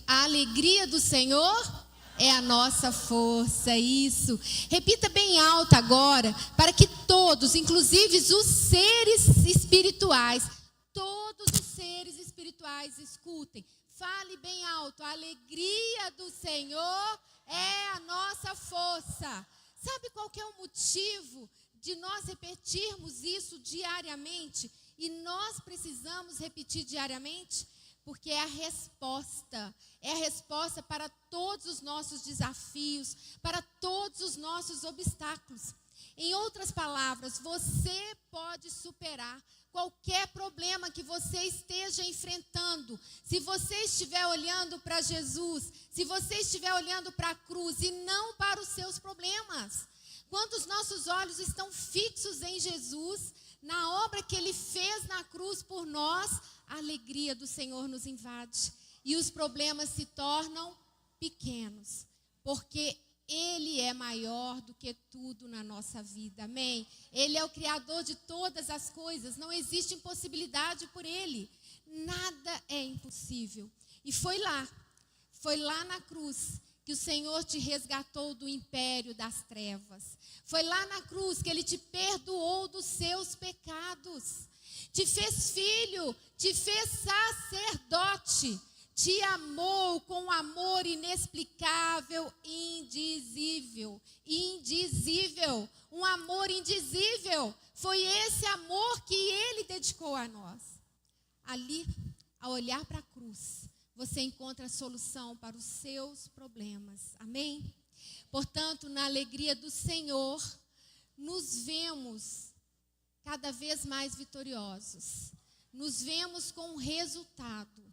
A alegria do Senhor é a nossa força, isso. Repita bem alto agora, para que todos, inclusive os seres espirituais, escutem. Fale bem alto, a alegria do Senhor é a nossa força. Sabe qual que é o motivo de nós repetirmos isso diariamente? E nós precisamos repetir diariamente? Porque é a resposta para todos os nossos desafios, para todos os nossos obstáculos. Em outras palavras, você pode superar qualquer problema que você esteja enfrentando. Se você estiver olhando para Jesus, se você estiver olhando para a cruz e não para os seus problemas. Quando os nossos olhos estão fixos em Jesus, na obra que Ele fez na cruz por nós, a alegria do Senhor nos invade. E os problemas se tornam pequenos, porque Ele é maior do que tudo na nossa vida, amém? Ele é o Criador de todas as coisas, não existe impossibilidade por Ele. Nada é impossível. E foi lá na cruz, que o Senhor te resgatou do império das trevas. Foi lá na cruz que Ele te perdoou dos seus pecados. Te fez filho, te fez sacerdote. Te amou com um amor inexplicável, indizível. Um amor indizível. Foi esse amor que Ele dedicou a nós. Ali, ao olhar para a cruz, você encontra a solução para os seus problemas. Amém? Portanto, na alegria do Senhor, nos vemos cada vez mais vitoriosos. Nos vemos com um resultado.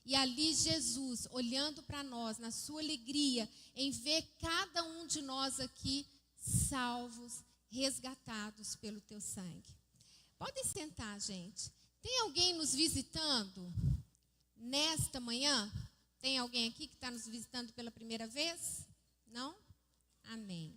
E ali Jesus, olhando para nós, na sua alegria, em ver cada um de nós aqui salvos, resgatados pelo teu sangue. Podem sentar, gente. Tem alguém nos visitando nesta manhã? Tem alguém aqui que está nos visitando pela primeira vez? Não? Amém.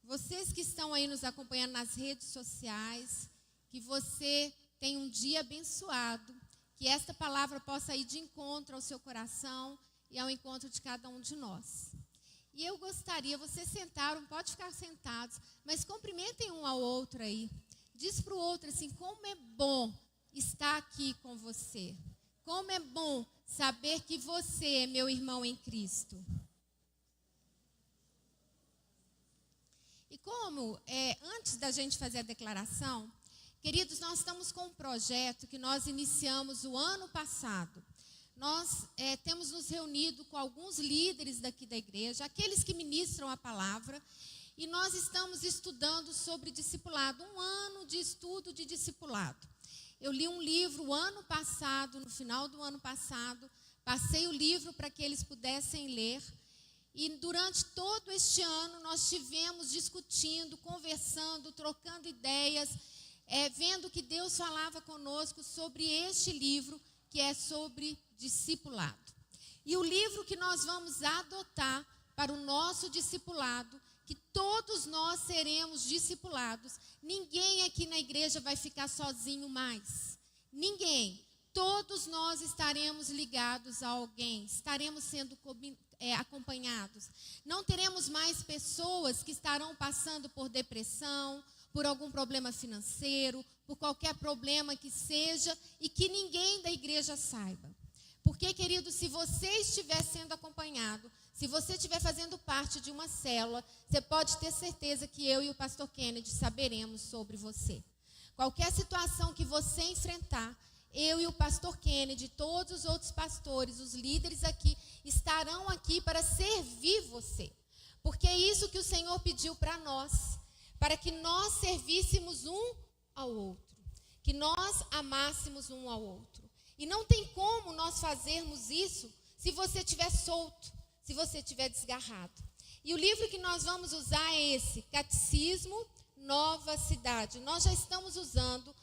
Vocês que estão aí nos acompanhando nas redes sociais, que você tenha um dia abençoado. Que esta palavra possa ir de encontro ao seu coração e ao encontro de cada um de nós. E eu gostaria, vocês sentaram, pode ficar sentados, mas cumprimentem um ao outro aí. Diz para o outro assim, como é bom estar aqui com você. Como é bom saber que você é meu irmão em Cristo. E antes da gente fazer a declaração, queridos, nós estamos com um projeto que nós iniciamos o ano passado. Nós temos nos reunido com alguns líderes daqui da igreja, aqueles que ministram a palavra, e nós estamos estudando sobre discipulado, um ano de estudo de discipulado. Eu li um livro o ano passado, no final do ano passado, passei o livro para que eles pudessem ler, e durante todo este ano nós tivemos discutindo, conversando, trocando ideias, vendo que Deus falava conosco sobre este livro, que é sobre discipulado. E o livro que nós vamos adotar para o nosso discipulado, que todos nós seremos discipulados. Ninguém aqui na igreja vai ficar sozinho mais. Ninguém. Todos nós estaremos ligados a alguém, estaremos sendo acompanhados. Não teremos mais pessoas que estarão passando por depressão, por algum problema financeiro, por qualquer problema que seja e que ninguém da igreja saiba. Porque, querido, se você estiver sendo acompanhado, se você estiver fazendo parte de uma célula, você pode ter certeza que eu e o pastor Kennedy saberemos sobre você. Qualquer situação que você enfrentar, eu e o pastor Kennedy, todos os outros pastores, os líderes aqui, estarão aqui para servir você. Porque é isso que o Senhor pediu para nós. Para que nós servíssemos um ao outro, que nós amássemos um ao outro. E não tem como nós fazermos isso se você estiver solto, se você estiver desgarrado. E o livro que nós vamos usar é esse, Catecismo Nova Cidade. Nós já estamos usando,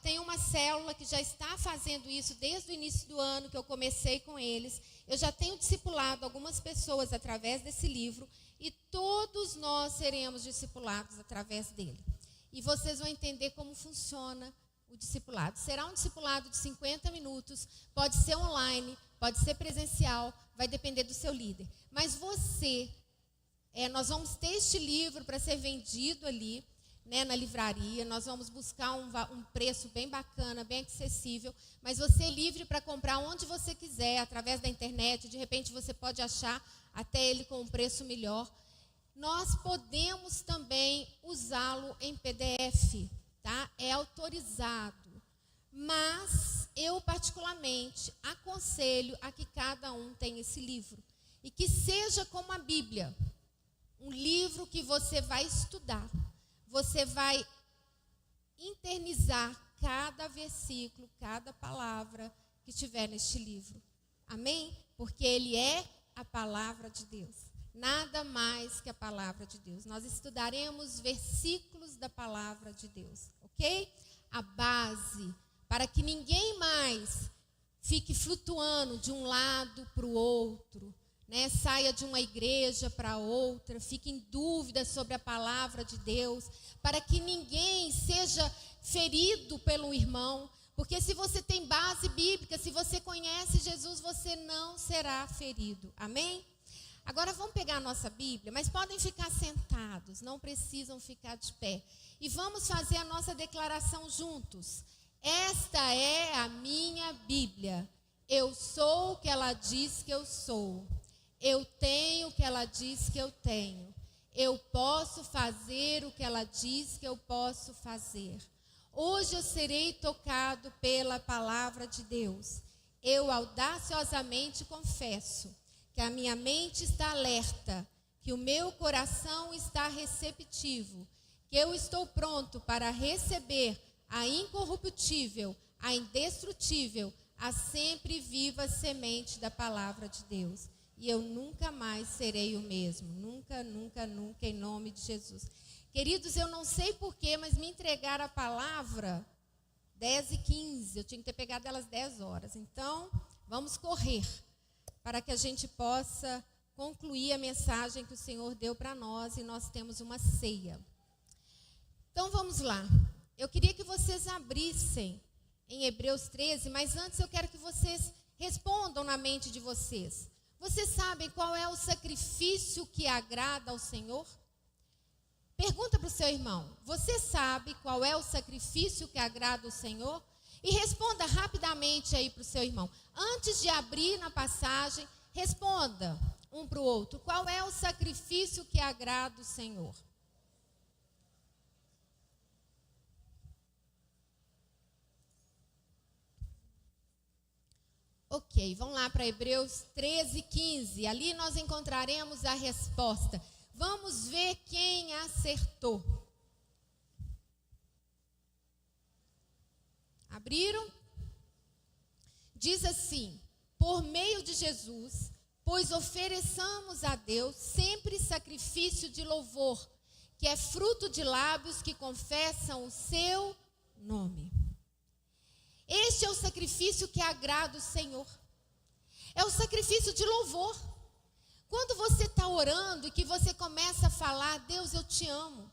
tem uma célula que já está fazendo isso desde o início do ano, que eu comecei com eles. Eu já tenho discipulado algumas pessoas através desse livro, e todos nós seremos discipulados através dele. E vocês vão entender como funciona o discipulado. Será um discipulado de 50 minutos, pode ser online, pode ser presencial, vai depender do seu líder. Mas nós vamos ter este livro para ser vendido ali, né, na livraria. Nós vamos buscar um preço bem bacana, bem acessível, mas você é livre para comprar onde você quiser, através da internet. De repente você pode achar até ele com um preço melhor. Nós podemos também usá-lo em PDF, tá? É autorizado, mas eu particularmente aconselho a que cada um tenha esse livro e que seja como a Bíblia, um livro que você vai estudar, você vai internizar cada versículo, cada palavra que tiver neste livro, amém? Porque ele é a palavra de Deus, nada mais que a palavra de Deus. Nós estudaremos versículos da palavra de Deus, ok? A base, para que ninguém mais fique flutuando de um lado para o outro, né? Saia de uma igreja para outra, fique em dúvida sobre a palavra de Deus, para que ninguém seja ferido pelo irmão, porque se você tem base bíblica, se você conhece Jesus, você não será ferido, amém? Agora vamos pegar a nossa Bíblia, mas podem ficar sentados, não precisam ficar de pé. E vamos fazer a nossa declaração juntos. Esta é a minha Bíblia. Eu sou o que ela diz que eu sou. Eu tenho o que ela diz que eu tenho. Eu posso fazer o que ela diz que eu posso fazer. Hoje eu serei tocado pela palavra de Deus. Eu audaciosamente confesso que a minha mente está alerta, que o meu coração está receptivo, que eu estou pronto para receber a incorruptível, a indestrutível, a sempre viva semente da palavra de Deus. E eu nunca mais serei o mesmo. Nunca, nunca, nunca, em nome de Jesus. Queridos, eu não sei porquê, mas me entregaram a palavra 10h15. Eu tinha que ter pegado elas 10 horas. Então, vamos correr para que a gente possa concluir a mensagem que o Senhor deu para nós e nós temos uma ceia. Então, vamos lá. Eu queria que vocês abrissem em Hebreus 13, mas antes eu quero que vocês respondam na mente de vocês. Vocês sabem qual é o sacrifício que agrada ao Senhor? Pergunta para o seu irmão, você sabe qual é o sacrifício que agrada ao Senhor? E responda rapidamente aí para o seu irmão. Antes de abrir na passagem, responda um para o outro. Qual é o sacrifício que agrada ao Senhor? Ok, vamos lá para Hebreus 13:15. Ali nós encontraremos a resposta. Vamos ver quem acertou. Abriram? Diz assim: por meio de Jesus, pois ofereçamos a Deus sempre sacrifício de louvor, que é fruto de lábios que confessam o seu nome. Este é o sacrifício que agrada o Senhor. É o sacrifício de louvor. Quando você está orando e que você começa a falar, Deus, eu te amo.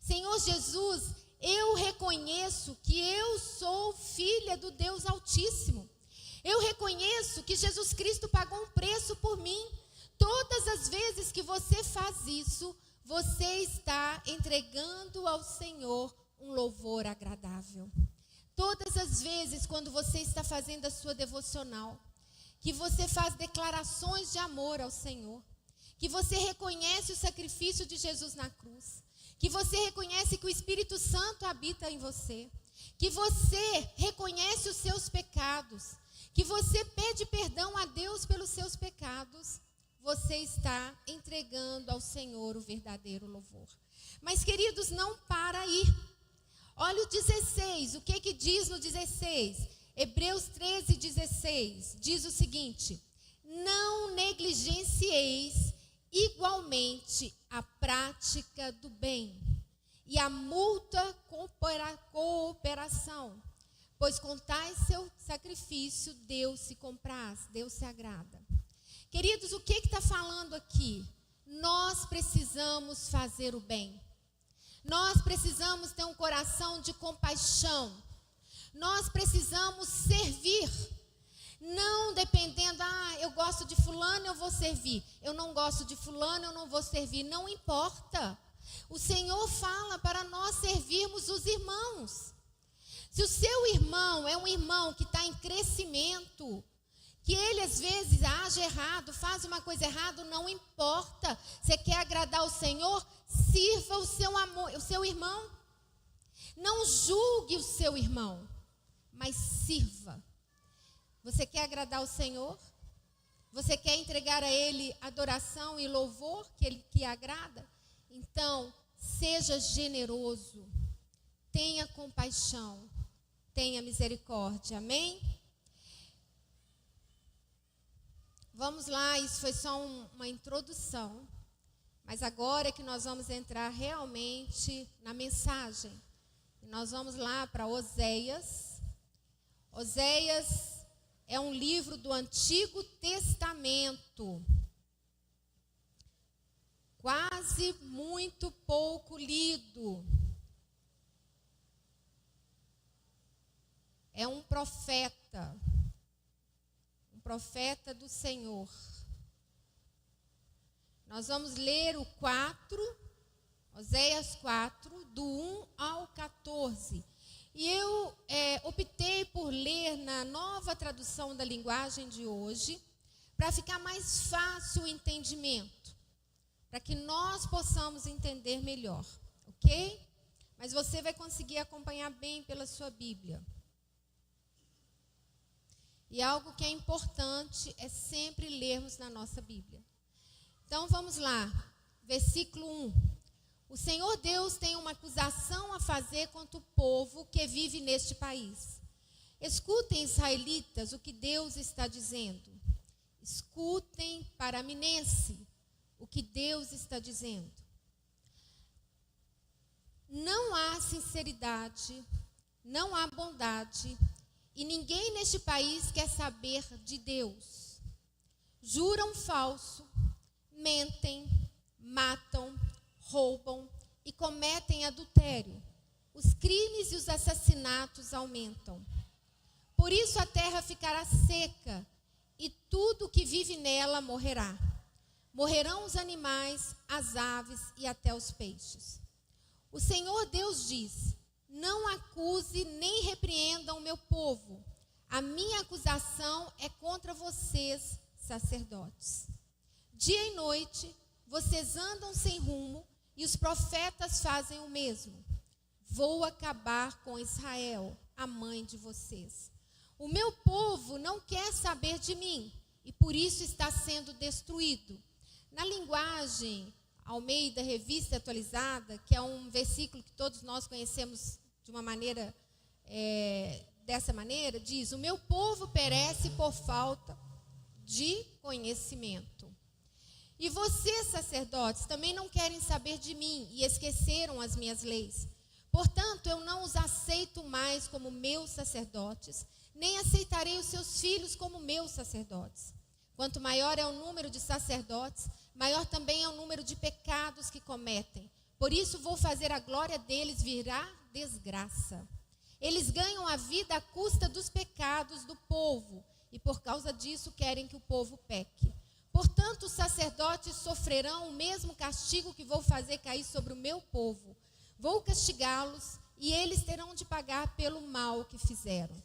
Senhor Jesus, eu reconheço que eu sou filha do Deus Altíssimo. Eu reconheço que Jesus Cristo pagou um preço por mim. Todas as vezes que você faz isso, você está entregando ao Senhor um louvor agradável. Todas as vezes quando você está fazendo a sua devocional, que você faz declarações de amor ao Senhor, que você reconhece o sacrifício de Jesus na cruz, que você reconhece que o Espírito Santo habita em você, que você reconhece os seus pecados, que você pede perdão a Deus pelos seus pecados, você está entregando ao Senhor o verdadeiro louvor. Mas, queridos, não para aí. Olha o 16, o que diz no 16? Hebreus 13:16 diz o seguinte: não negligencieis igualmente a prática do bem e a mútua cooperação, pois com tais seu sacrifício Deus se compraz, Deus se agrada. Queridos, o que está falando aqui? Nós precisamos fazer o bem. Nós precisamos ter um coração de compaixão. Nós precisamos servir. Não dependendo, eu gosto de fulano, eu vou servir. Eu não gosto de fulano, eu não vou servir. Não importa. O Senhor fala para nós servirmos os irmãos. Se o seu irmão é um irmão que está em crescimento, que ele às vezes age errado, faz uma coisa errada, não importa. Você quer agradar o Senhor? Sirva o seu irmão. Não julgue o seu irmão, mas sirva. Você quer agradar o Senhor? Você quer entregar a Ele adoração e louvor que agrada? Então, seja generoso, tenha compaixão, tenha misericórdia, amém? Vamos lá, isso foi só uma introdução, mas agora é que nós vamos entrar realmente na mensagem. E nós vamos lá para Oséias. Oséias é um livro do Antigo Testamento, quase muito pouco lido. É um profeta do Senhor. Nós vamos ler o 4, Oséias 4, do 1 ao 14. E eu optei por ler na nova tradução da linguagem de hoje, para ficar mais fácil o entendimento, para que nós possamos entender melhor, ok? Mas você vai conseguir acompanhar bem pela sua Bíblia. E algo que é importante é sempre lermos na nossa Bíblia. Então vamos lá, versículo 1. O Senhor Deus tem uma acusação a fazer contra o povo que vive neste país. Escutem, israelitas, o que Deus está dizendo. Escutem, paraminense, o que Deus está dizendo. Não há sinceridade, não há bondade, e ninguém neste país quer saber de Deus. Juram falso, mentem, matam, roubam e cometem adultério. Os crimes e os assassinatos aumentam. Por isso a terra ficará seca e tudo que vive nela morrerá. Morrerão os animais, as aves e até os peixes. O Senhor Deus diz: não acuse nem repreendam o meu povo. A minha acusação é contra vocês, sacerdotes. Dia e noite vocês andam sem rumo e os profetas fazem o mesmo. Vou acabar com Israel, a mãe de vocês. O meu povo não quer saber de mim e por isso está sendo destruído. Na linguagem Almeida, Revista Atualizada, que é um versículo que todos nós conhecemos de uma maneira, dessa maneira, diz: o meu povo perece por falta de conhecimento. E vocês, sacerdotes, também não querem saber de mim e esqueceram as minhas leis. Portanto, eu não os aceito mais como meus sacerdotes, nem aceitarei os seus filhos como meus sacerdotes. Quanto maior é o número de sacerdotes, maior também é o número de pecados que cometem. Por isso vou fazer a glória deles virar desgraça. Eles ganham a vida à custa dos pecados do povo, e por causa disso querem que o povo peque. Portanto, os sacerdotes sofrerão o mesmo castigo que vou fazer cair sobre o meu povo. Vou castigá-los e eles terão de pagar pelo mal que fizeram.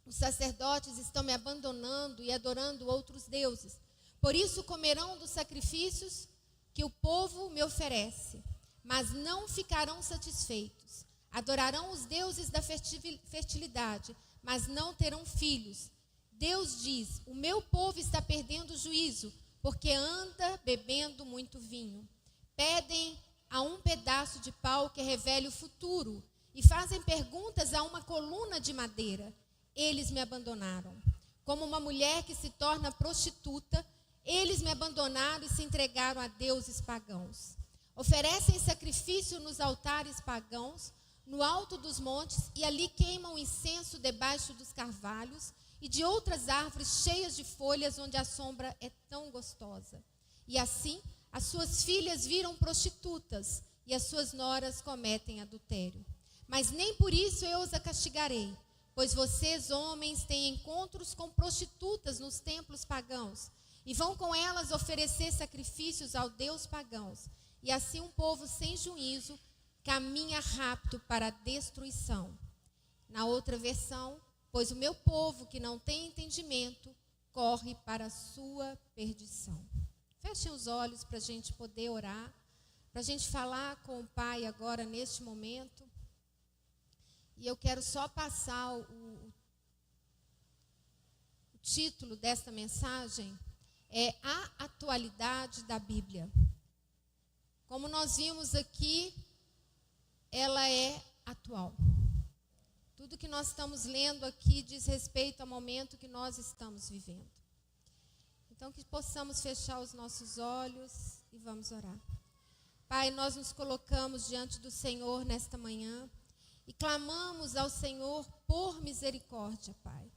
Os sacerdotes estão me abandonando e adorando outros deuses. Por isso comerão dos sacrifícios que o povo me oferece, mas não ficarão satisfeitos. Adorarão os deuses da fertilidade, mas não terão filhos. Deus diz: o meu povo está perdendo o juízo, porque anda bebendo muito vinho. Pedem a um pedaço de pau que revele o futuro e fazem perguntas a uma coluna de madeira. Eles me abandonaram. Como uma mulher que se torna prostituta, eles me abandonaram e se entregaram a deuses pagãos. Oferecem sacrifício nos altares pagãos, no alto dos montes, e ali queimam incenso debaixo dos carvalhos e de outras árvores cheias de folhas, onde a sombra é tão gostosa. E assim, as suas filhas viram prostitutas e as suas noras cometem adultério. Mas nem por isso eu os castigarei, Pois vocês, homens, têm encontros com prostitutas nos templos pagãos, e vão com elas oferecer sacrifícios ao Deus pagãos. E assim um povo sem juízo caminha rápido para a destruição. Na outra versão, pois o meu povo que não tem entendimento corre para a sua perdição. Fechem os olhos para a gente poder orar, para a gente falar com o Pai agora neste momento. E eu quero só passar o título desta mensagem, é a atualidade da Bíblia. Como nós vimos aqui, ela é atual. Tudo que nós estamos lendo aqui diz respeito ao momento que nós estamos vivendo. Então, que possamos fechar os nossos olhos e vamos orar. Pai, nós nos colocamos diante do Senhor nesta manhã e clamamos ao Senhor por misericórdia, Pai.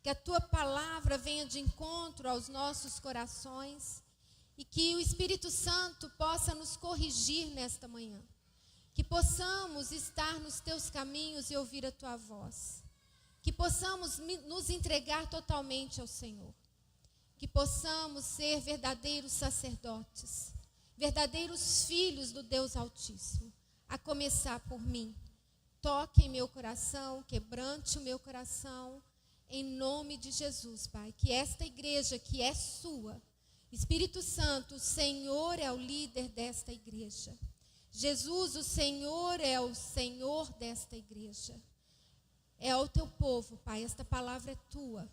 Que a Tua palavra venha de encontro aos nossos corações e que o Espírito Santo possa nos corrigir nesta manhã. Que possamos estar nos Teus caminhos e ouvir a Tua voz. Que possamos nos entregar totalmente ao Senhor. Que possamos ser verdadeiros sacerdotes, verdadeiros filhos do Deus Altíssimo, a começar por mim. Toque em meu coração, quebrante o meu coração, em nome de Jesus, Pai. Que esta igreja que é sua, Espírito Santo, o Senhor é o líder desta igreja. Jesus, o Senhor é o Senhor desta igreja. É ao teu povo, Pai, esta palavra é tua.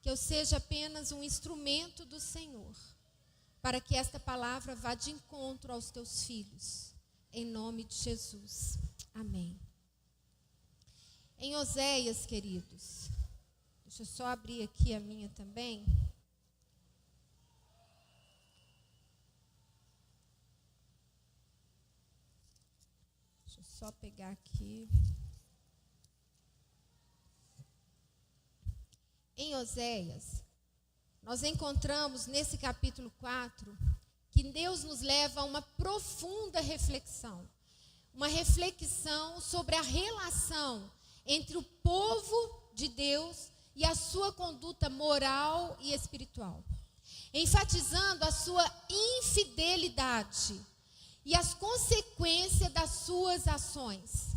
Que eu seja apenas um instrumento do Senhor, para que esta palavra vá de encontro aos teus filhos. Em nome de Jesus. Amém. Em Oséias, queridos, deixa eu só abrir aqui a minha também. Deixa eu só pegar aqui. Em Oséias, nós encontramos nesse capítulo 4 que Deus nos leva a uma profunda reflexão. Uma reflexão sobre a relação entre o povo de Deus e a sua conduta moral e espiritual, enfatizando a sua infidelidade e as consequências das suas ações.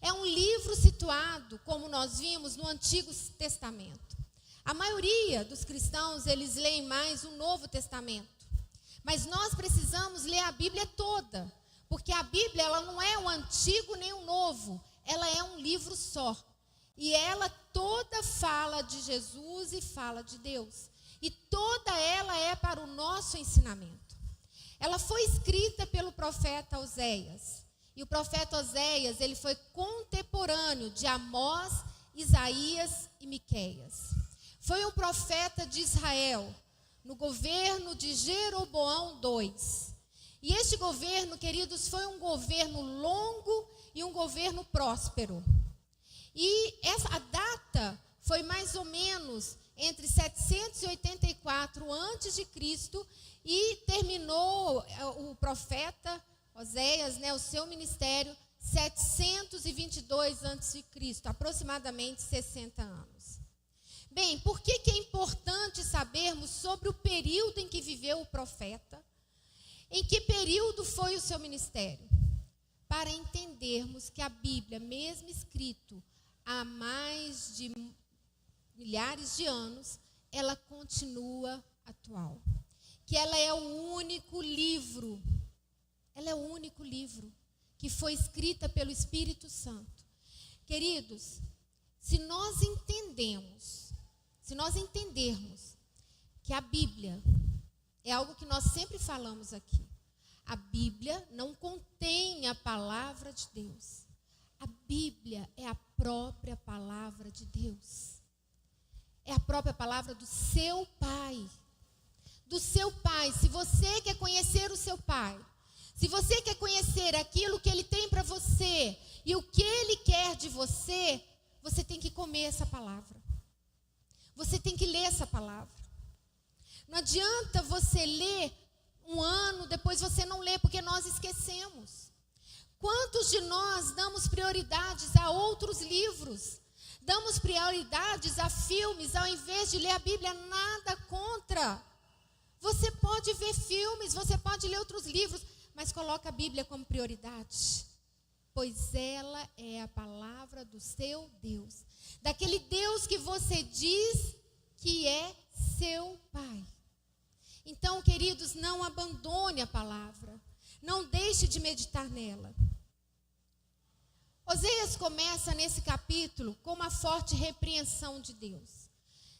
É um livro situado, como nós vimos, no Antigo Testamento. A maioria dos cristãos, eles leem mais o Novo Testamento, mas nós precisamos ler a Bíblia toda, porque a Bíblia ela não é o Antigo nem o Novo, ela é um livro só. E ela toda fala de Jesus e fala de Deus. E toda ela é para o nosso ensinamento. Ela foi escrita pelo profeta Oséias. E o profeta Oséias, ele foi contemporâneo de Amós, Isaías e Miqueias. Foi um profeta de Israel, no governo de Jeroboão II. E este governo, queridos, foi um governo longo e um governo próspero. E a data foi mais ou menos entre 784 a.C. e terminou o profeta Oséias, o seu ministério, 722 a.C., aproximadamente 60 anos. Bem, por que é importante sabermos sobre o período em que viveu o profeta? Em que período foi o seu ministério? Para entendermos que a Bíblia, mesmo escrito há mais de milhares de anos, ela continua atual. Que ela é o único livro, que foi escrita pelo Espírito Santo. Queridos, se nós entendermos que a Bíblia é algo que nós sempre falamos aqui. A Bíblia não contém a palavra de Deus. A Bíblia é a própria palavra de Deus. É a própria palavra do seu Pai. Do seu Pai. Se você quer conhecer o seu Pai, se você quer conhecer aquilo que Ele tem para você e o que Ele quer de você, você tem que comer essa palavra. Você tem que ler essa palavra. Não adianta você ler um ano, depois você não lê, porque nós esquecemos. Quantos de nós damos prioridades a outros livros, damos prioridades a filmes ao invés de ler a Bíblia, nada contra. Você pode ver filmes, você pode ler outros livros, mas coloca a Bíblia como prioridade, pois ela é a palavra do seu Deus, daquele Deus que você diz que é seu Pai. Então, queridos, não abandone a palavra, não deixe de meditar nela. Oséias começa nesse capítulo com uma forte repreensão de Deus,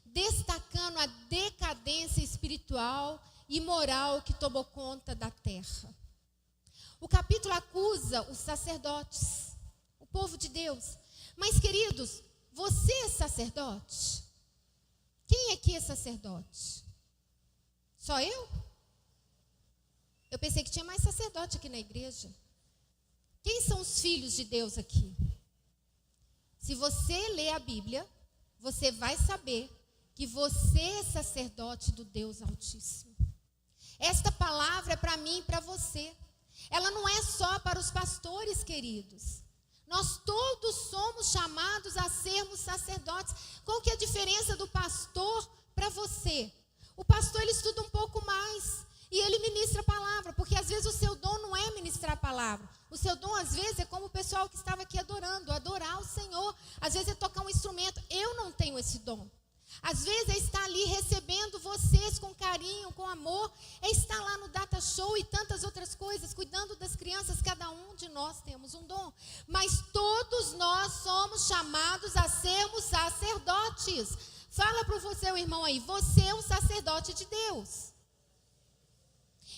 destacando a decadência espiritual e moral que tomou conta da terra. O capítulo acusa os sacerdotes, o povo de Deus. Mas, queridos, você é sacerdote? Quem aqui é sacerdote? Só eu? Eu pensei que tinha mais sacerdote aqui na igreja. Quem são os filhos de Deus aqui? Se você ler a Bíblia, você vai saber que você é sacerdote do Deus Altíssimo. Esta palavra é para mim e para você. Ela não é só para os pastores, queridos. Nós todos somos chamados a sermos sacerdotes. Qual que é a diferença do pastor para você? O pastor, ele estuda um pouco mais e ele ministra a palavra, porque às vezes o seu dom não é ministrar a palavra. O seu dom, às vezes, é como o pessoal que estava aqui adorando, adorar o Senhor. Às vezes é tocar um instrumento. Eu não tenho esse dom. Às vezes é estar ali recebendo vocês com carinho, com amor, é estar lá no Data Show e tantas outras coisas, cuidando das crianças. Cada um de nós temos um dom, mas todos nós somos chamados a sermos sacerdotes. Fala para o seu irmão aí, você é um sacerdote de Deus.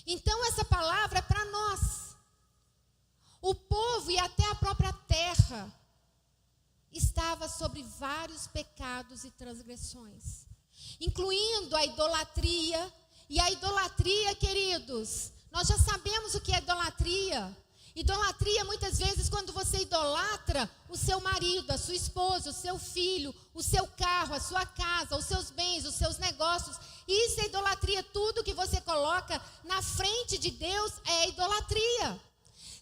Então essa palavra é para nós. O povo e até a própria terra estava sobre vários pecados e transgressões, incluindo a idolatria. E a idolatria, queridos, nós já sabemos o que é idolatria. Idolatria, muitas vezes, quando você idolatra o seu marido, a sua esposa, o seu filho, o seu carro, a sua casa, os seus bens, os seus negócios. Isso é idolatria. Tudo que você coloca na frente de Deus é idolatria.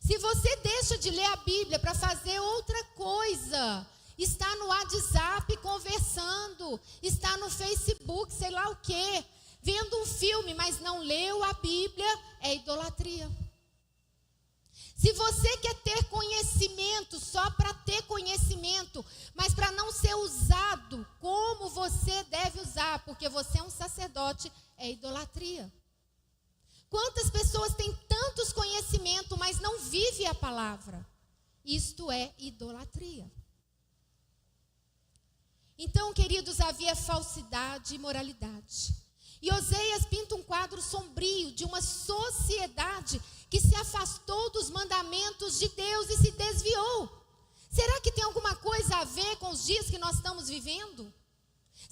Se você deixa de ler a Bíblia para fazer outra coisa, está no WhatsApp conversando, está no Facebook, sei lá o quê, vendo um filme, mas não leu a Bíblia, é idolatria. Se você quer ter conhecimento só para ter conhecimento, mas para não ser usado como você deve usar, porque você é um sacerdote, é idolatria. Quantas pessoas têm tantos conhecimentos, mas não vivem a palavra? Isto é idolatria. Então, queridos, havia falsidade e imoralidade. E Oséias pinta um quadro sombrio de uma sociedade que se afastou dos mandamentos de Deus e se desviou. Será que tem alguma coisa a ver com os dias que nós estamos vivendo?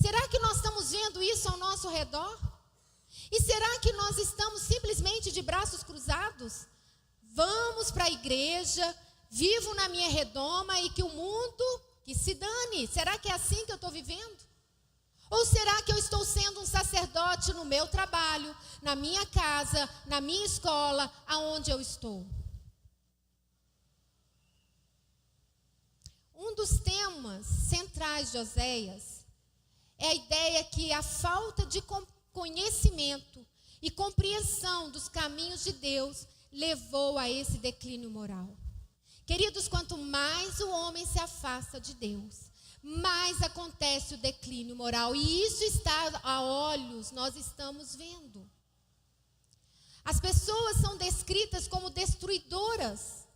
Será que nós estamos vendo isso ao nosso redor? E será que nós estamos simplesmente de braços cruzados? Vamos para a igreja, vivo na minha redoma e que o mundo que se dane. Será que é assim que eu estou vivendo? Ou será que eu estou sendo um sacerdote no meu trabalho, na minha casa, na minha escola, aonde eu estou? Um dos temas centrais de Oséias é a ideia que a falta de conhecimento e compreensão dos caminhos de Deus levou a esse declínio moral. Queridos, quanto mais o homem se afasta de Deus, mais acontece o declínio moral. E isso está a olhos, nós estamos vendo. As pessoas são descritas como destruidoras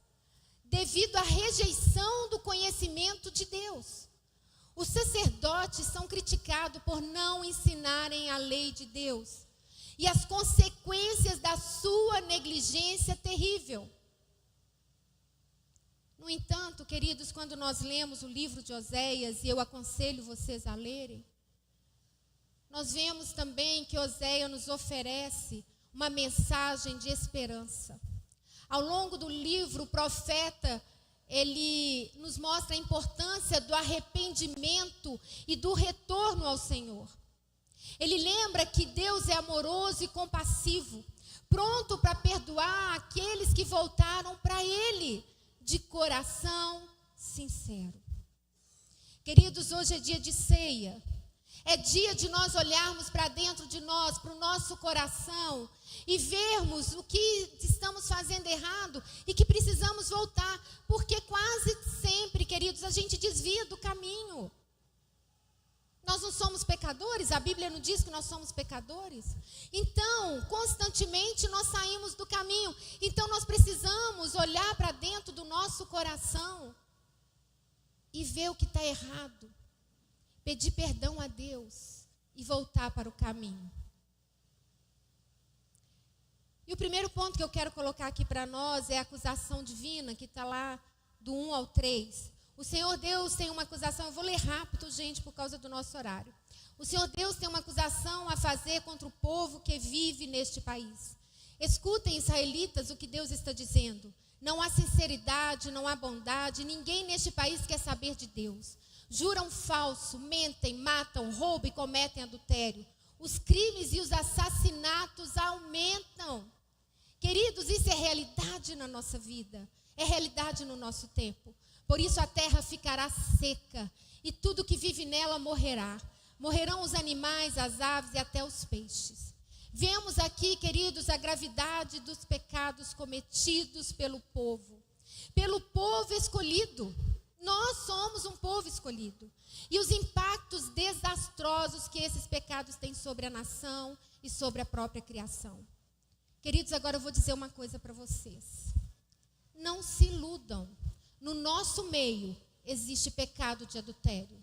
devido à rejeição do conhecimento de Deus. Os sacerdotes são criticados por não ensinarem a lei de Deus e as consequências da sua negligência terrível. No entanto, queridos, quando nós lemos o livro de Oséias, e eu aconselho vocês a lerem, nós vemos também que Oséias nos oferece uma mensagem de esperança. Ao longo do livro, o profeta, ele nos mostra a importância do arrependimento e do retorno ao Senhor. Ele lembra que Deus é amoroso e compassivo, pronto para perdoar aqueles que voltaram para Ele de coração sincero. Queridos, hoje é dia de ceia. É dia de nós olharmos para dentro de nós, para o nosso coração e vermos o que estamos fazendo errado e que precisamos voltar. Porque quase sempre, queridos, a gente desvia do caminho. Nós não somos pecadores? A Bíblia não diz que nós somos pecadores? Então, constantemente nós saímos do caminho. Então, nós precisamos olhar para dentro do nosso coração e ver o que está errado. Pedir perdão a Deus e voltar para o caminho. E o primeiro ponto que eu quero colocar aqui para nós é a acusação divina, que está lá do 1 ao 3. O Senhor Deus tem uma acusação, eu vou ler rápido, gente, por causa do nosso horário. O Senhor Deus tem uma acusação a fazer contra o povo que vive neste país. Escutem, israelitas, o que Deus está dizendo. Não há sinceridade, não há bondade, ninguém neste país quer saber de Deus. Juram falso, mentem, matam, roubam e cometem adultério. Os crimes e os assassinatos aumentam. Queridos, isso é realidade na nossa vida. É realidade no nosso tempo. Por isso a terra ficará seca e tudo que vive nela morrerá. Morrerão os animais, as aves e até os peixes. Vemos aqui, queridos, a gravidade dos pecados cometidos pelo povo escolhido. Nós somos um povo escolhido. E os impactos desastrosos que esses pecados têm sobre a nação e sobre a própria criação. Queridos, agora eu vou dizer uma coisa para vocês. Não se iludam. No nosso meio existe pecado de adultério.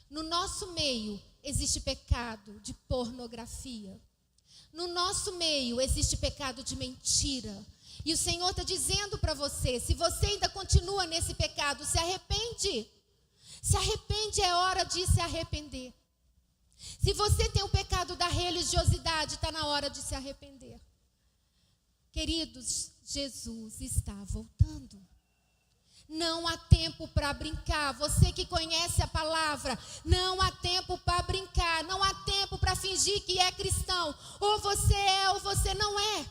No nosso meio existe pecado de pornografia. No nosso meio existe pecado de mentira. E o Senhor está dizendo para você, se você ainda continua nesse pecado, se arrepende. Se arrepende, é hora de se arrepender. Se você tem o pecado da religiosidade, está na hora de se arrepender. Queridos, Jesus está voltando. Não há tempo para brincar. Você que conhece a palavra, não há tempo para brincar. Não há tempo para fingir que é cristão. Ou você é ou você não é.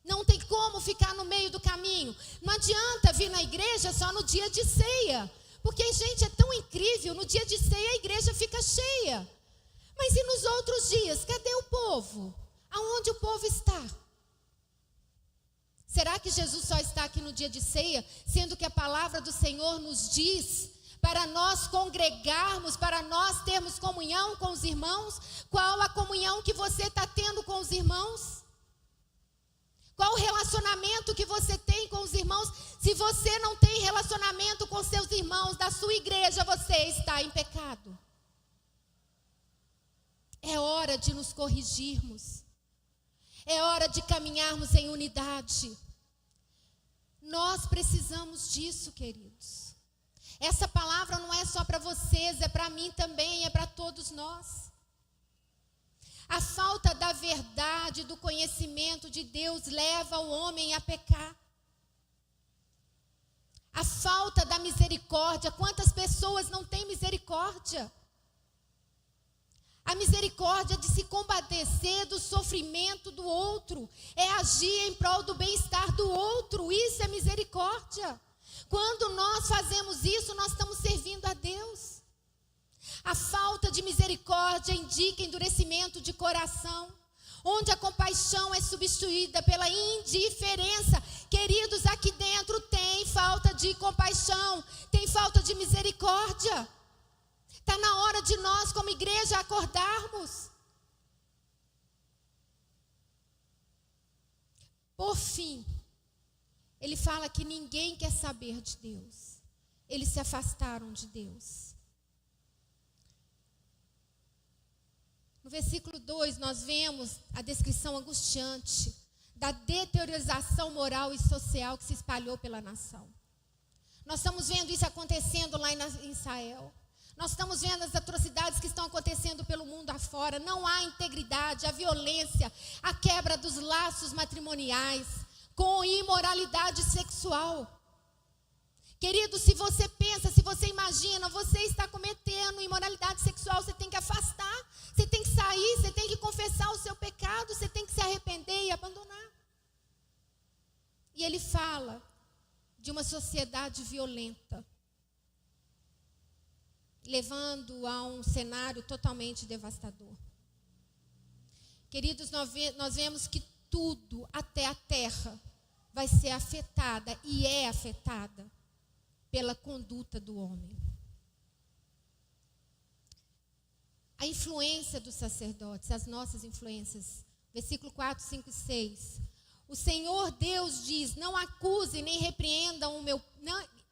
Não tem como ficar no meio do caminho. Não adianta vir na igreja só no dia de ceia. Porque, gente, é tão incrível. No dia de ceia a igreja fica cheia. Mas e nos outros dias? Cadê o povo? Aonde o povo está? Será que Jesus só está aqui no dia de ceia? Sendo que a palavra do Senhor nos diz para nós congregarmos, para nós termos comunhão com os irmãos. Qual a comunhão que você está tendo com os irmãos? Qual o relacionamento que você tem com os irmãos? Se você não tem relacionamento com seus irmãos da sua igreja, você está em pecado. É hora de nos corrigirmos. É hora de caminharmos em unidade. Nós precisamos disso, queridos. Essa palavra não é só para vocês, é para mim também, é para todos nós. A falta da verdade, do conhecimento de Deus leva o homem a pecar. A falta da misericórdia, quantas pessoas não têm misericórdia? A misericórdia de se compadecer do sofrimento do outro, é agir em prol do bem-estar do outro, isso é misericórdia. Quando nós fazemos isso, nós estamos servindo a Deus. A falta de misericórdia indica endurecimento de coração, onde a compaixão é substituída pela indiferença. Queridos, aqui dentro tem falta de compaixão, tem falta de misericórdia. Está na hora de nós, como igreja, acordarmos. Por fim, ele fala que ninguém quer saber de Deus. Eles se afastaram de Deus. No versículo 2, nós vemos a descrição angustiante da deteriorização moral e social que se espalhou pela nação. Nós estamos vendo isso acontecendo lá em Israel. Nós estamos vendo as atrocidades que estão acontecendo pelo mundo afora. Não há integridade, a violência, a quebra dos laços matrimoniais, com imoralidade sexual. Querido, se você pensa, se você imagina, você está cometendo imoralidade sexual, você tem que afastar, você tem que sair, você tem que confessar o seu pecado, você tem que se arrepender e abandonar. E ele fala de uma sociedade violenta. levando a um cenário totalmente devastador. Queridos, nós vemos que tudo, até a terra, vai ser afetada e é afetada pela conduta do homem. A influência dos sacerdotes, as nossas influências. Versículo 4, 5 e 6. O Senhor Deus diz: não acusem nem repreendam o meu,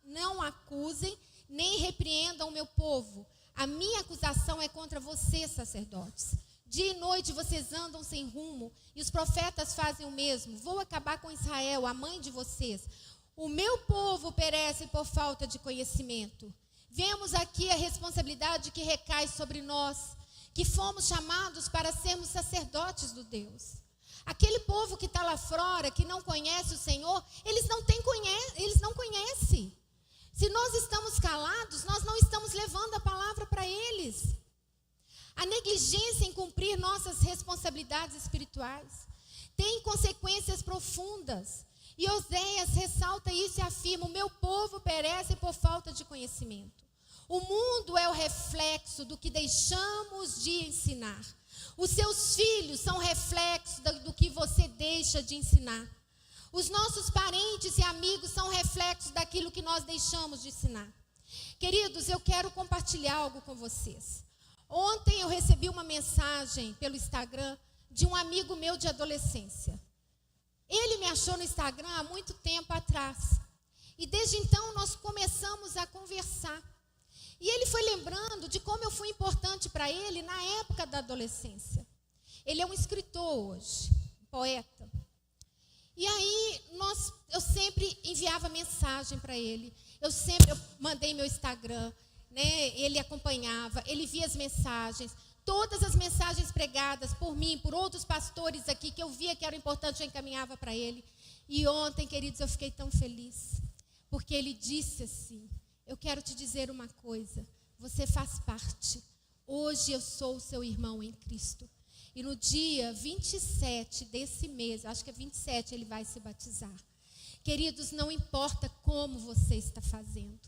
não acusem nem repreendam o meu povo. A minha acusação é contra vocês, sacerdotes. Dia e noite vocês andam sem rumo, e os profetas fazem o mesmo. Vou acabar com Israel, a mãe de vocês. O meu povo perece por falta de conhecimento. Vemos aqui a responsabilidade que recai sobre nós, que fomos chamados para sermos sacerdotes do Deus. Aquele povo que está lá fora, que não conhece o Senhor, eles não conhecem. Se nós estamos calados, nós não estamos levando a palavra para eles. A negligência em cumprir nossas responsabilidades espirituais tem consequências profundas. E Oséias ressalta isso e afirma: o meu povo perece por falta de conhecimento. O mundo é o reflexo do que deixamos de ensinar. Os seus filhos são reflexo do que você deixa de ensinar. Os nossos parentes e amigos são reflexos daquilo que nós deixamos de ensinar. Queridos, eu quero compartilhar algo com vocês. Ontem eu recebi uma mensagem pelo Instagram de um amigo meu de adolescência. Ele me achou no Instagram há muito tempo atrás. E desde então nós começamos a conversar. E ele foi lembrando de como eu fui importante para ele na época da adolescência. Ele é um escritor hoje, um poeta. E aí eu sempre enviava mensagem para ele. Eu mandei meu Instagram, né? Ele acompanhava, ele via as mensagens. Todas as mensagens pregadas por mim, por outros pastores aqui, que eu via que era importante, eu encaminhava para ele. E ontem, queridos, eu fiquei tão feliz. Porque ele disse assim: eu quero te dizer uma coisa, você faz parte. Hoje eu sou o seu irmão em Cristo. E no dia 27 desse mês, acho que é 27, ele vai se batizar. Queridos, não importa como você está fazendo,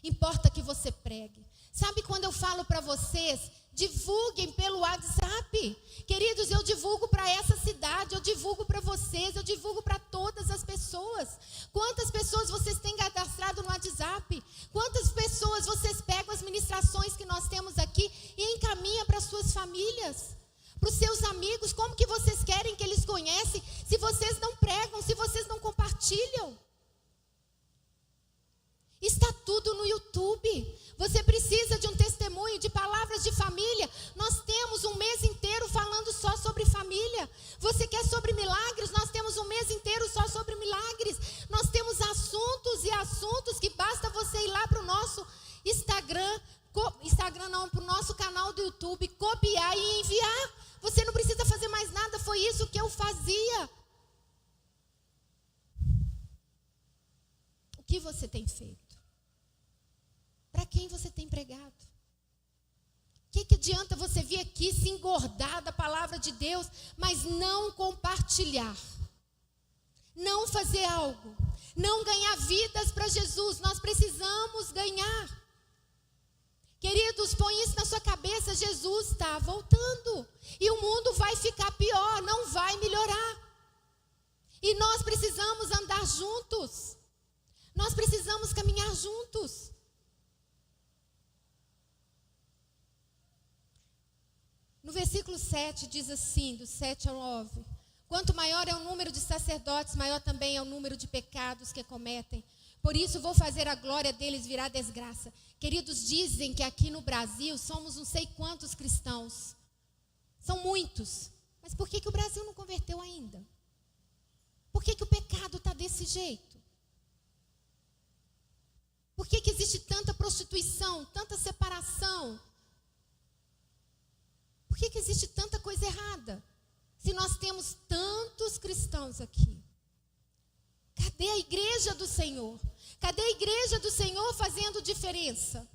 importa que você pregue. Sabe quando eu falo para vocês, divulguem pelo WhatsApp. Queridos, eu divulgo para essa cidade, eu divulgo para vocês, eu divulgo para todas as pessoas. Quantas pessoas vocês têm cadastrado no WhatsApp? Quantas pessoas vocês pegam as ministrações que nós temos aqui e encaminham para suas famílias, para os seus amigos? Como que vocês querem que eles conhecem se vocês não pregam, se vocês não compartilham? Está tudo no YouTube. Você precisa de um testemunho, de palavras de família. Nós temos um mês inteiro falando só sobre família. Você quer sobre milagres? Nós temos um mês inteiro só sobre milagres. Nós temos assuntos e assuntos que basta você ir lá para o nosso para o nosso canal do YouTube, copiar e enviar. Você não precisa fazer mais nada, foi isso que eu fazia. O que você tem feito? Para quem você tem pregado? O que adianta você vir aqui se engordar da palavra de Deus, mas não compartilhar? Não fazer algo? Não ganhar vidas para Jesus? Nós precisamos ganhar. Queridos, põe isso na sua cabeça, Jesus está voltando. E o mundo vai ficar pior, não vai melhorar. E nós precisamos andar juntos. Nós precisamos caminhar juntos. No versículo 7 diz assim, do 7 ao 9: quanto maior é o número de sacerdotes, maior também é o número de pecados que cometem. Por isso vou fazer a glória deles virar desgraça. Queridos, dizem que aqui no Brasil somos não sei quantos cristãos. São muitos. Mas por que o Brasil não converteu ainda? Por que o pecado está desse jeito? Por que existe tanta prostituição, tanta separação? Por que existe tanta coisa errada? Se nós temos tantos cristãos aqui. Cadê a igreja do Senhor? Cadê a igreja do Senhor fazendo diferença?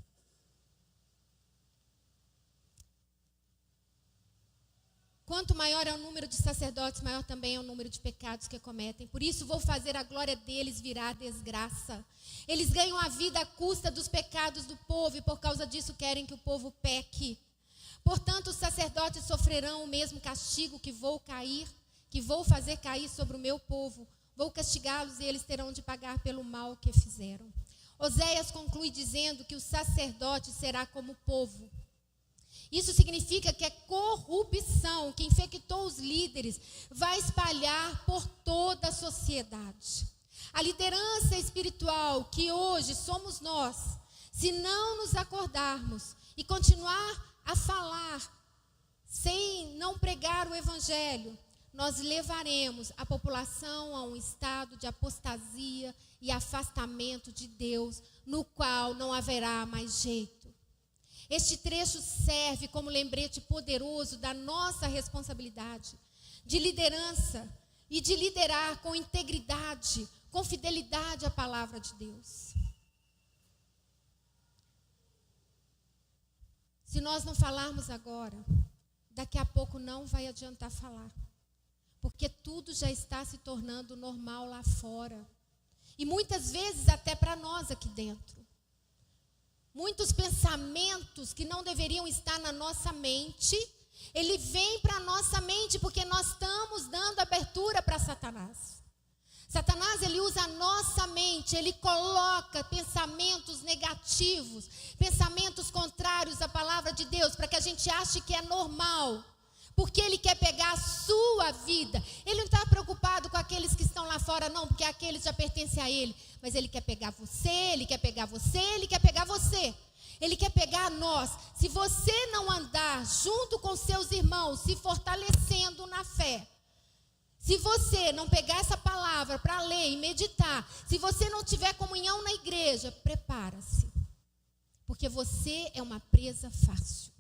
Quanto maior é o número de sacerdotes, maior também é o número de pecados que cometem. Por isso vou fazer a glória deles virar desgraça. Eles ganham a vida à custa dos pecados do povo e por causa disso querem que o povo peque. Portanto, os sacerdotes sofrerão o mesmo castigo que vou fazer cair sobre o meu povo. Vou castigá-los e eles terão de pagar pelo mal que fizeram. Oséias conclui dizendo que o sacerdote será como o povo. Isso significa que a corrupção que infectou os líderes vai espalhar por toda a sociedade. A liderança espiritual que hoje somos nós, se não nos acordarmos e continuar a falar sem não pregar o evangelho, nós levaremos a população a um estado de apostasia e afastamento de Deus, no qual não haverá mais jeito. Este trecho serve como lembrete poderoso da nossa responsabilidade de liderança e de liderar com integridade, com fidelidade à palavra de Deus. Se nós não falarmos agora, daqui a pouco não vai adiantar falar, porque tudo já está se tornando normal lá fora. E muitas vezes até para nós aqui dentro. Muitos pensamentos que não deveriam estar na nossa mente, ele vem para a nossa mente porque nós estamos dando abertura para Satanás. Satanás, ele usa a nossa mente, ele coloca pensamentos negativos, pensamentos contrários à palavra de Deus, para que a gente ache que é normal. Porque ele quer pegar a sua vida. Ele não está preocupado com aqueles que estão lá fora, não, porque aqueles já pertencem a ele. Mas ele quer pegar você, ele quer pegar você, ele quer pegar você. Ele quer pegar nós. Se você não andar junto com seus irmãos, se fortalecendo na fé, se você não pegar essa palavra para ler e meditar, se você não tiver comunhão na igreja, prepara-se. Porque você é uma presa fácil.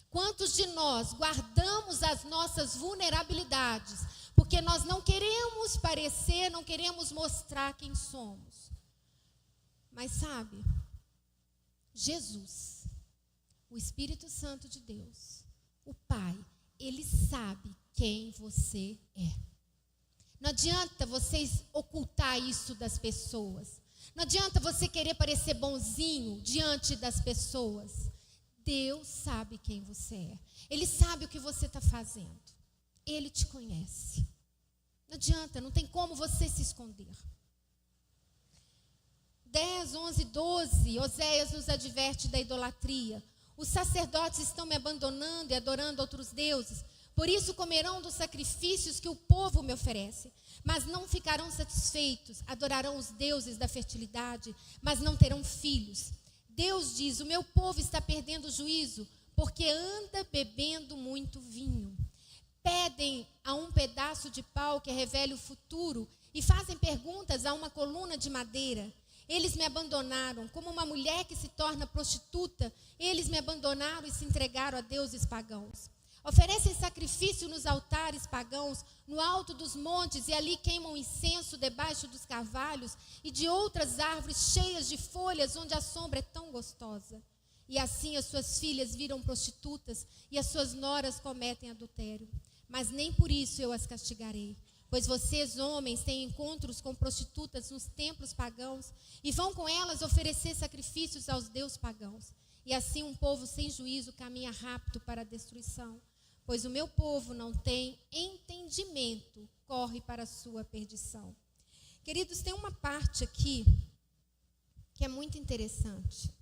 Quantos de nós guardamos as nossas vulnerabilidades, porque nós não queremos parecer, não queremos mostrar quem somos. Mas sabe, Jesus, o Espírito Santo de Deus, o Pai, Ele sabe quem você é. Não adianta vocês ocultar isso das pessoas. Não adianta você querer parecer bonzinho diante das pessoas. Deus sabe quem você é. Ele sabe o que você está fazendo. Ele te conhece. Não adianta, não tem como você se esconder. 10, 11, 12, Oséias nos adverte da idolatria. Os sacerdotes estão me abandonando e adorando outros deuses. Por isso comerão dos sacrifícios que o povo me oferece. Mas não ficarão satisfeitos. Adorarão os deuses da fertilidade, mas não terão filhos. Deus diz, o meu povo está perdendo o juízo, porque anda bebendo muito vinho. Pedem a um pedaço de pau que revele o futuro e fazem perguntas a uma coluna de madeira. Eles me abandonaram, como uma mulher que se torna prostituta, eles me abandonaram e se entregaram a deuses pagãos. Oferecem sacrifício nos altares pagãos, no alto dos montes, e ali queimam incenso debaixo dos carvalhos e de outras árvores cheias de folhas, onde a sombra é tão gostosa. E assim as suas filhas viram prostitutas e as suas noras cometem adultério. Mas nem por isso eu as castigarei, pois vocês, homens, têm encontros com prostitutas nos templos pagãos e vão com elas oferecer sacrifícios aos deuses pagãos. E assim um povo sem juízo caminha rápido para a destruição. Pois o meu povo não tem entendimento, corre para a sua perdição. Queridos, tem uma parte aqui que é muito interessante.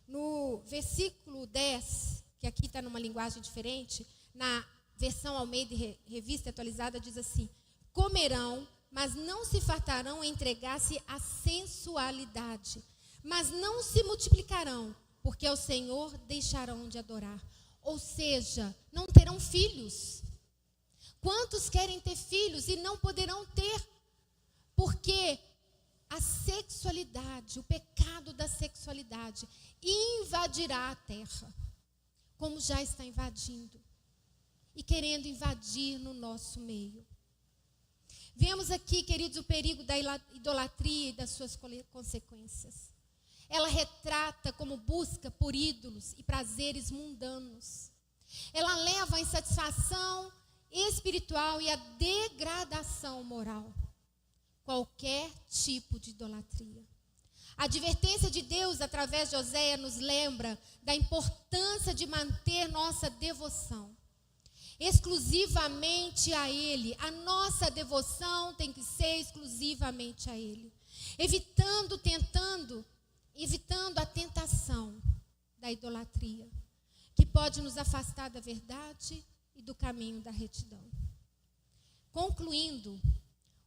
No versículo 10, que aqui está numa linguagem diferente, na versão Almeida Revista Atualizada diz assim: comerão, mas não se fartarão em entregar-se à sensualidade, mas não se multiplicarão, porque ao Senhor deixarão de adorar. Ou seja, não terão filhos. Quantos querem ter filhos e não poderão ter? Porque a sexualidade, o pecado da sexualidade invadirá a terra, como já está invadindo e querendo invadir no nosso meio. Vemos aqui, queridos, o perigo da idolatria e das suas consequências. Ela retrata como busca por ídolos e prazeres mundanos. insatisfação espiritual e a degradação moral. Qualquer tipo de idolatria. A advertência de Deus através de Oséias nos lembra da importância de manter nossa devoção exclusivamente a Ele. A nossa devoção tem que ser exclusivamente a Ele. Evitando a tentação da idolatria, que pode nos afastar da verdade e do caminho da retidão. Concluindo,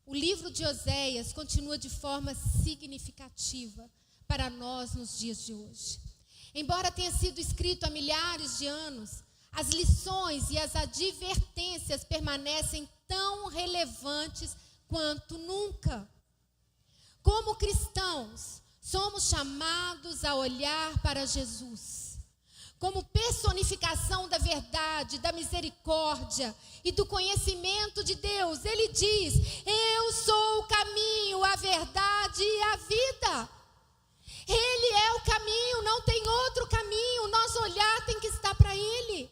o livro de Oséias continua de forma significativa para nós nos dias de hoje. Embora tenha sido escrito há milhares de anos, as lições e as advertências permanecem tão relevantes quanto nunca. Como cristãos, somos chamados a olhar para Jesus como personificação da verdade, da misericórdia e do conhecimento de Deus. Ele diz: eu sou o caminho, a verdade e a vida. Ele é o caminho, não tem outro caminho. O nosso olhar tem que estar para Ele.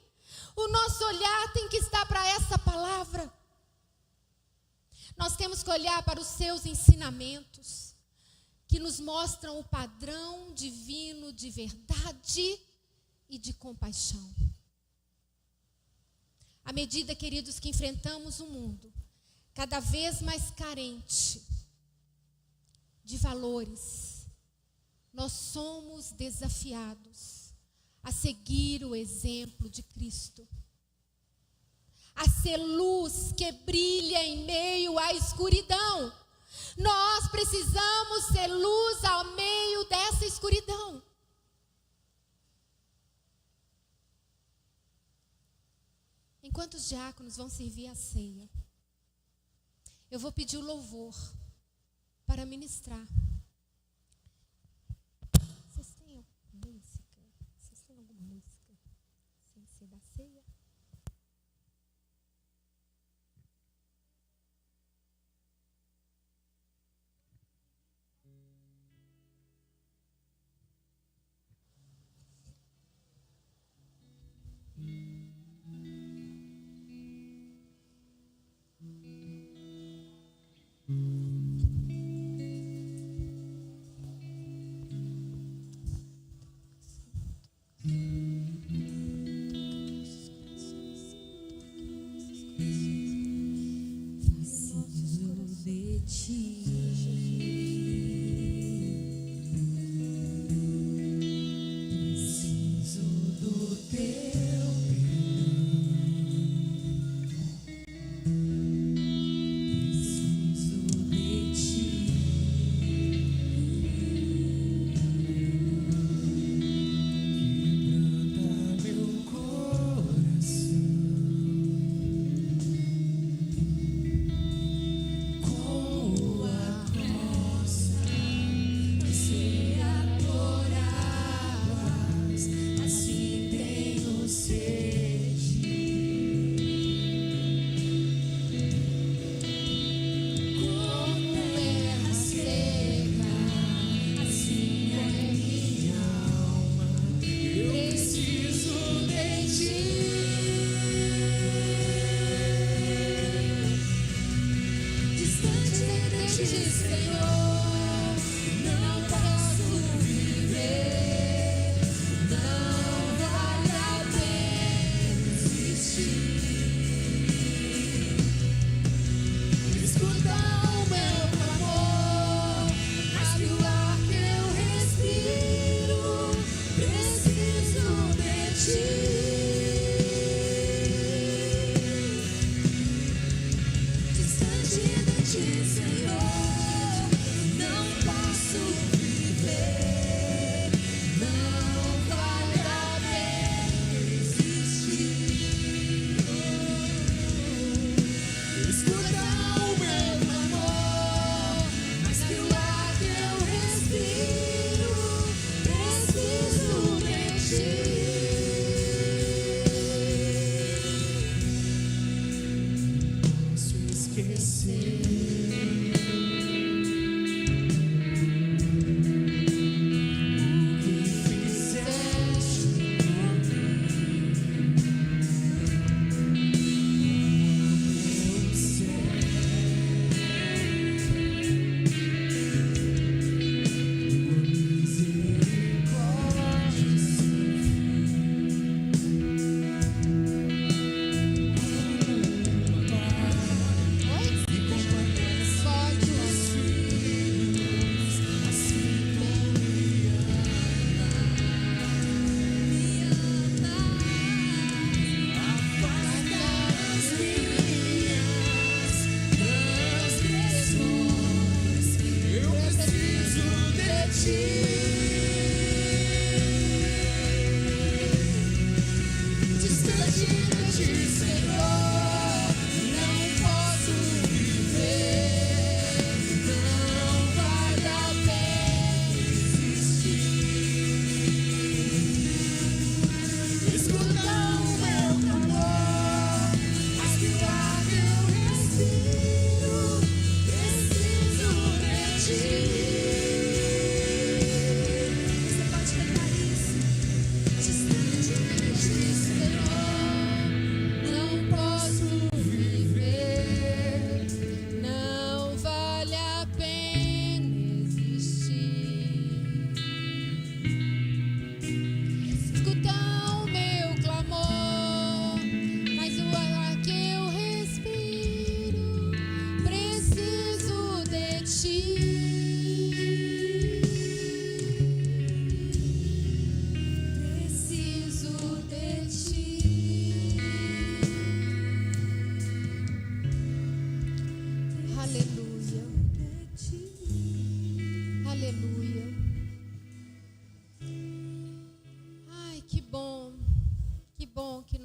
O nosso olhar tem que estar para essa palavra. Nós temos que olhar para os seus ensinamentos, que nos mostram o padrão divino de verdade e de compaixão. À medida, queridos, que enfrentamos um mundo cada vez mais carente de valores, nós somos desafiados a seguir o exemplo de Cristo, a ser luz que brilha em meio à escuridão. Nós precisamos ser luz ao meio dessa escuridão. Enquanto os diáconos vão servir a ceia, eu vou pedir o louvor para ministrar. Vocês têm alguma música? Vocês têm alguma música sem ser da ceia?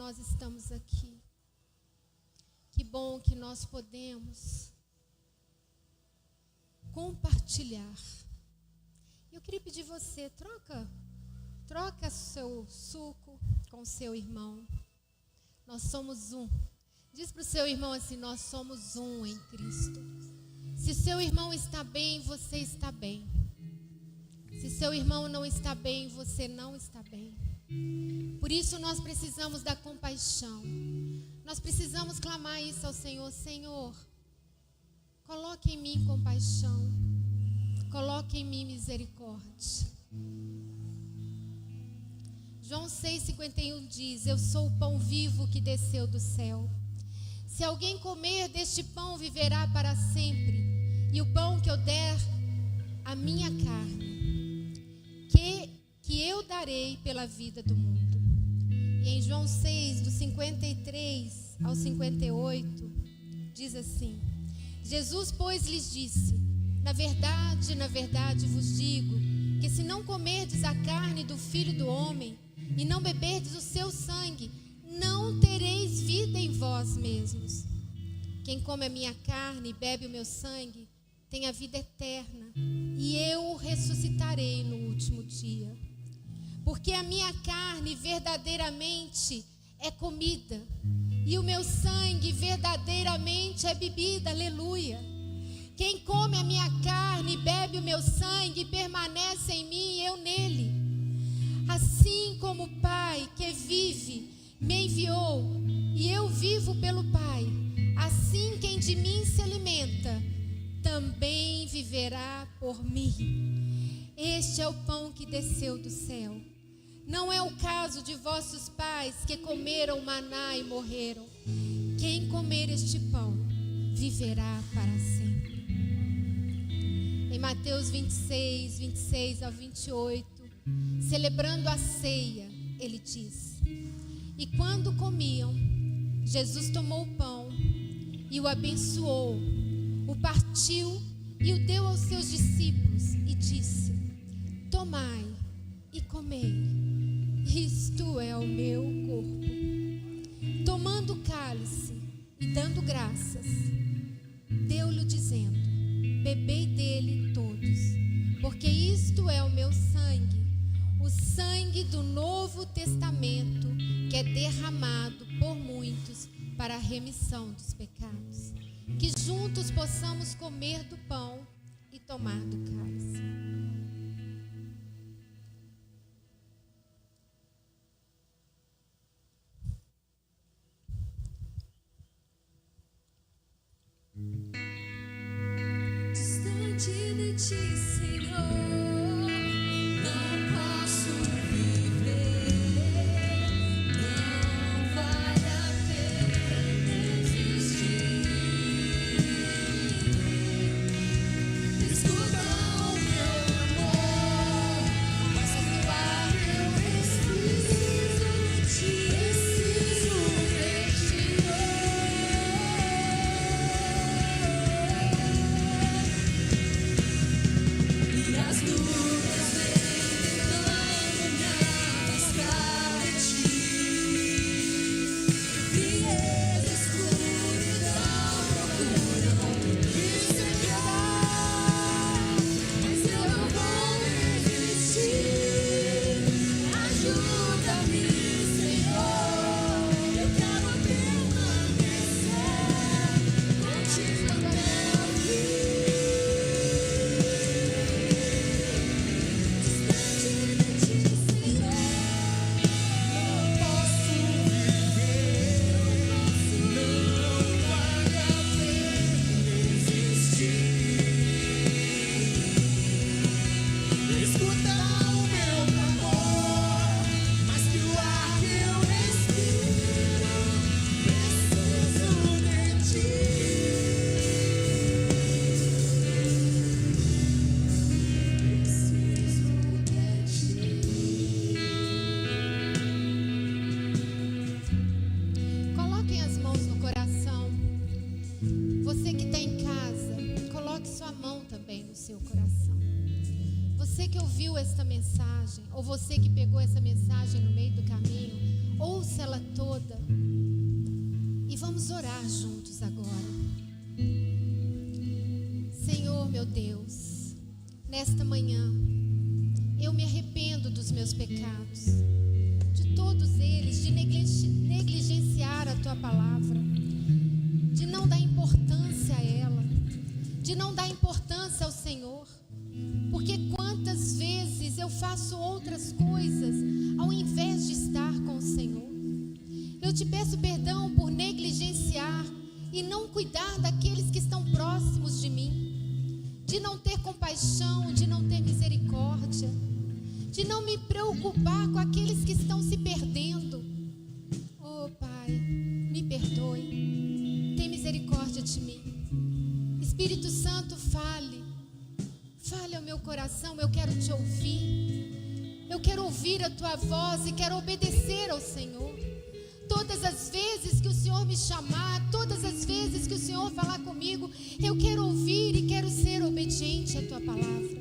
nós estamos aqui. Que bom que nós podemos compartilhar. Eu queria pedir você, troca seu suco com o seu irmão. Nós somos um. Diz para o seu irmão assim: nós somos um em Cristo. Se seu irmão está bem, você está bem. Se seu irmão não está bem, você não está bem. Por isso nós precisamos da compaixão. Nós precisamos clamar isso ao Senhor. Senhor, coloque em mim compaixão. Coloque em mim misericórdia. João 6,51 diz: eu sou o pão vivo que desceu do céu. Se alguém comer deste pão, viverá para sempre. E o pão que eu der, a minha carne, que eu darei pela vida do mundo. E em João 6, do 53 ao 58, diz assim: Jesus, pois, lhes disse: na verdade vos digo, que se não comerdes a carne do Filho do Homem, e não beberdes o seu sangue, não tereis vida em vós mesmos. Quem come a minha carne e bebe o meu sangue, tem a vida eterna, e eu o ressuscitarei no último dia. Porque a minha carne verdadeiramente é comida, e o meu sangue verdadeiramente é bebida, aleluia. Quem come a minha carne e bebe o meu sangue, permanece em mim e eu nele. Assim como o Pai que vive me enviou, e eu vivo pelo Pai, assim quem de mim se alimenta, também viverá por mim. Este é o pão que desceu do céu. Não é o caso de vossos pais que comeram maná e morreram. Quem comer este pão, viverá para sempre. Em Mateus 26 ao 28, celebrando a ceia, ele diz: e quando comiam, Jesus tomou o pão e o abençoou, o partiu e o deu aos seus discípulos e disse: tomai e comei, isto é o meu corpo. Tomando o cálice e dando graças, deu-lhe dizendo: bebei dele todos, porque isto é o meu sangue, o sangue do Novo Testamento, que é derramado por muitos para a remissão dos pecados. Que juntos possamos comer do pão e tomar do cálice. Distante de ti, Senhor, não posso viver. Não vale a pena existir. Escuta o meu amor, mas eu preciso de ti, preciso de ti. E vamos orar juntos agora. Senhor, meu Deus, nesta manhã, eu me arrependo dos meus pecados, de todos eles, de negligenciar a Tua palavra, de não dar importância a ela, de não dar importância ao Senhor, porque quantas vezes eu faço outras coisas ao invés de estar com o Senhor. Eu te peço perdão por negligenciar e não cuidar daqueles que estão próximos de mim, de não ter compaixão, de não ter misericórdia, de não me preocupar com aqueles que estão se perdendo. Oh Pai, me perdoe, tem misericórdia de mim. Espírito Santo, fale ao meu coração, eu quero te ouvir, eu quero ouvir a Tua voz e quero obedecer ao Senhor. Todas as vezes que o Senhor me chamar, todas as vezes que o Senhor falar comigo, eu quero ouvir e quero ser obediente à Tua palavra.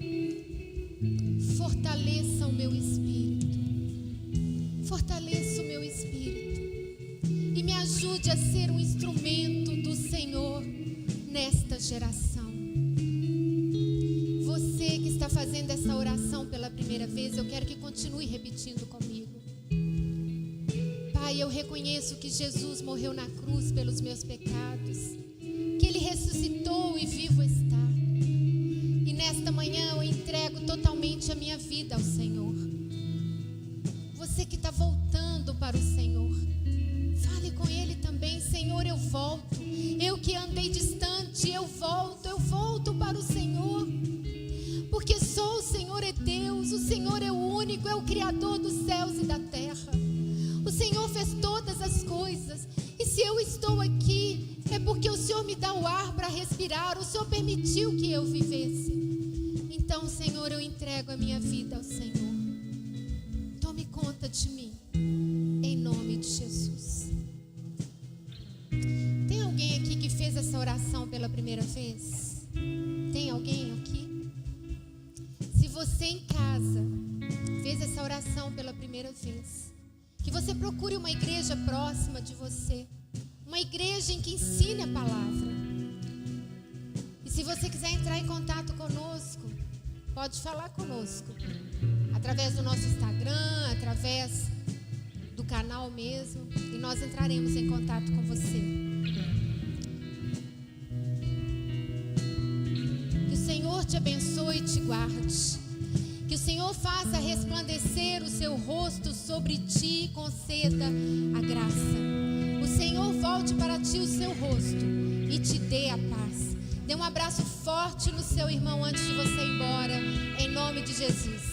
Fortaleça o meu espírito, fortaleça o meu espírito e me ajude a ser um instrumento do Senhor nesta geração. Você que está fazendo essa oração pela primeira vez, eu quero que continue repetindo comigo. Pai, eu reconheço que Jesus morreu na cruz pelos meus pecados, que Ele ressuscitou e vivo está. E nesta manhã eu entrego totalmente a minha vida ao Senhor. Você que está voltando para o Senhor, fale com Ele também. Senhor, eu volto. Eu que andei distante, eu volto para o Senhor. Porque só o Senhor é Deus, o Senhor é o único, é o Criador dos céus e da terra. O Senhor fez todas as coisas, e se eu estou aqui, é porque o Senhor me dá o ar para respirar, o Senhor permitiu que eu vivesse. Então, Senhor, eu entrego a minha vida ao Senhor. Tome conta de mim, em nome de Jesus. Tem alguém aqui que fez essa oração pela primeira vez? Tem alguém aqui? Se você em casa fez essa oração pela primeira vez, que você procure uma igreja próxima de você, uma igreja em que ensine a palavra. E se você quiser entrar em contato conosco, pode falar conosco, através do nosso Instagram, através do canal mesmo, e nós entraremos em contato com você. Que o Senhor te abençoe e te guarde. Que o Senhor faça resplandecer o seu rosto sobre ti e conceda a graça. O Senhor volte para ti o seu rosto e te dê a paz. Dê um abraço forte no seu irmão antes de você ir embora, em nome de Jesus.